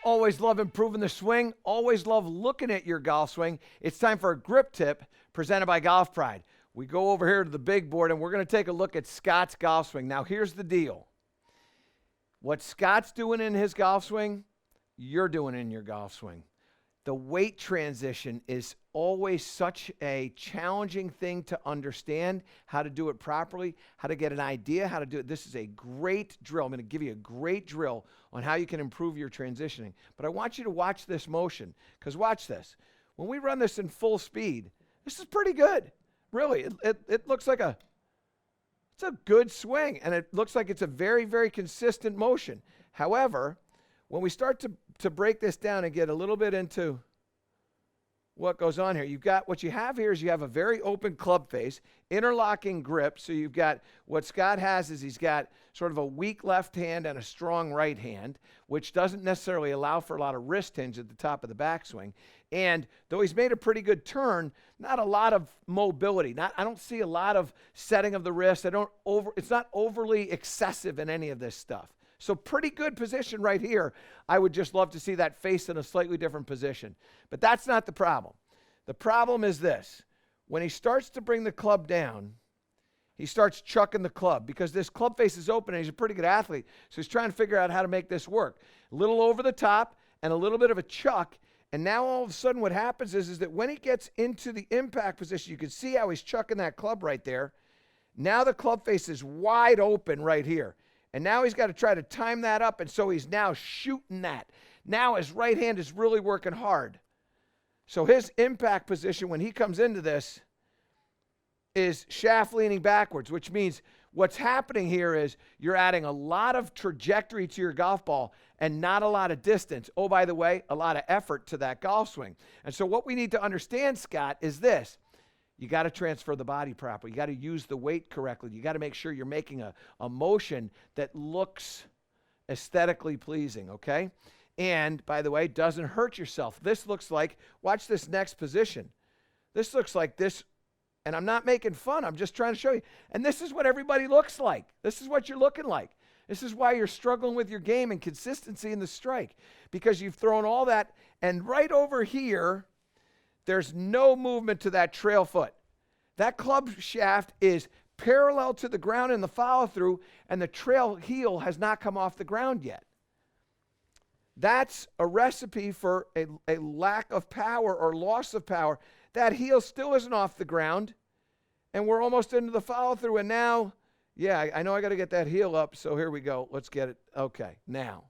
Always love improving the swing. Always love looking at your golf swing. It's time for a grip tip presented by Golf Pride. We go over here to the big board, and we're going to take a look at Scott's golf swing. Now, here's the deal. What Scott's doing in his golf swing, you're doing in your golf swing. The weight transition is always such a challenging thing to understand, how to do it properly, how to get an idea how to do it. This is a great drill. I'm going to give you a great drill on how you can improve your transitioning. But I want you to watch this motion, because watch this. When we run this in full speed, this is pretty good. Really, it looks like it's a good swing, and it looks like it's a very, very consistent motion. However, when we start to break this down and get a little bit into what goes on here, what you have here is you have a very open club face, interlocking grip. So you've got, what Scott has is he's got sort of a weak left hand and a strong right hand, which doesn't necessarily allow for a lot of wrist hinge at the top of the backswing. And though he's made a pretty good turn, not a lot of mobility. I don't see a lot of setting of the wrist. It's not overly excessive in any of this stuff. So pretty good position right here. I would just love to see that face in a slightly different position. But that's not the problem. The problem is this. When he starts to bring the club down, he starts chucking the club because this club face is open and he's a pretty good athlete. So he's trying to figure out how to make this work. A little over the top and a little bit of a chuck. And now all of a sudden what happens is that when he gets into the impact position, you can see how he's chucking that club right there. Now the club face is wide open right here. And now he's got to try to time that up, and so he's now shooting that. Now his right hand is really working hard. So his impact position when he comes into this is shaft leaning backwards, which means what's happening here is you're adding a lot of trajectory to your golf ball and not a lot of distance. Oh, by the way, a lot of effort to that golf swing. And so what we need to understand, Scott, is this. You got to transfer the body properly. You got to use the weight correctly. You got to make sure you're making a motion that looks aesthetically pleasing, okay? And, by the way, doesn't hurt yourself. This looks like, watch this next position. This looks like this, and I'm not making fun. I'm just trying to show you. And this is what everybody looks like. This is what you're looking like. This is why you're struggling with your game and consistency in the strike, because you've thrown all that, and right over here, there's no movement to that trail foot. That club shaft is parallel to the ground in the follow-through, and the trail heel has not come off the ground yet. That's a recipe for a lack of power or loss of power. That heel still isn't off the ground, and we're almost into the follow-through, and now, yeah, I know I got to get that heel up, so here we go. Let's get it. Okay, now,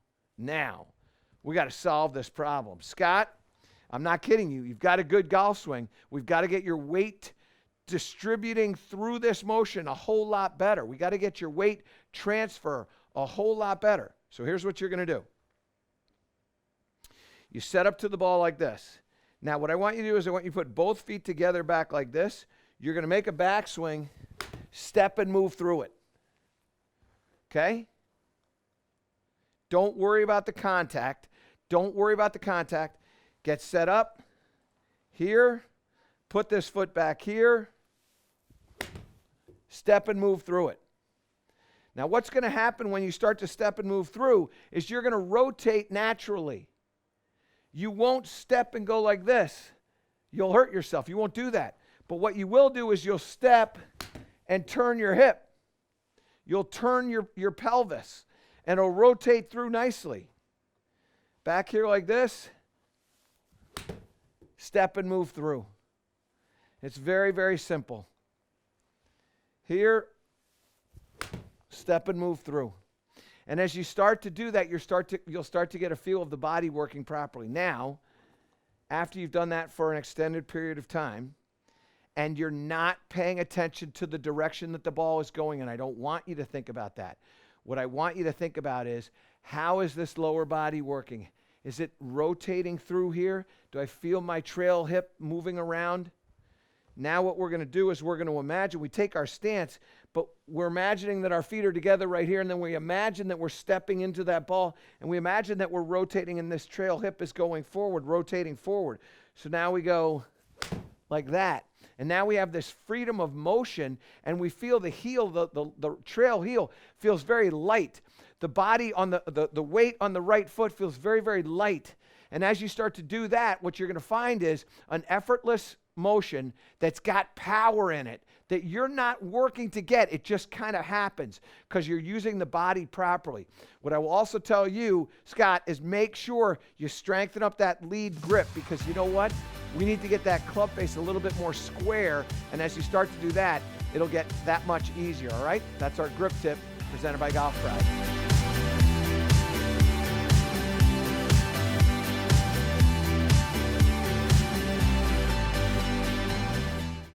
we got to solve this problem. Scott, I'm not kidding you. You've got a good golf swing. We've got to get your weight distributing through this motion a whole lot better. We got to get your weight transfer a whole lot better. So here's what you're going to do. You set up to the ball like this. Now what I want you to do is I want you to put both feet together back like this. You're going to make a backswing, step and move through it. Okay? Don't worry about the contact. Don't worry about the contact. Get set up here, put this foot back here, step and move through it. Now what's going to happen when you start to step and move through is you're going to rotate naturally. You won't step and go like this. You'll hurt yourself. You won't do that. But what you will do is you'll step and turn your hip. You'll turn your pelvis, and it'll rotate through nicely. Back here like this. Step and move through. It's very, very simple. Here, step and move through. And as you start to do that, you'll start to get a feel of the body working properly. Now, after you've done that for an extended period of time, and you're not paying attention to the direction that the ball is going, and I don't want you to think about that. What I want you to think about is, how is this lower body working? Is it rotating through here? Do I feel my trail hip moving around? Now what we're going to do is we're going to imagine, we take our stance, but we're imagining that our feet are together right here, and then we imagine that we're stepping into that ball, and we imagine that we're rotating, and this trail hip is going forward, rotating forward. So now we go like that. And now we have this freedom of motion, and we feel the heel, the trail heel feels very light. The body on the weight on the right foot feels very, very light. And as you start to do that, what you're going to find is an effortless motion that's got power in it, that you're not working to get. It just kind of happens because you're using the body properly. What I will also tell you, Scott, is make sure you strengthen up that lead grip, because you know what? We need to get that club face a little bit more square, and as you start to do that, it'll get that much easier, all right? That's our grip tip presented by Golf Pride.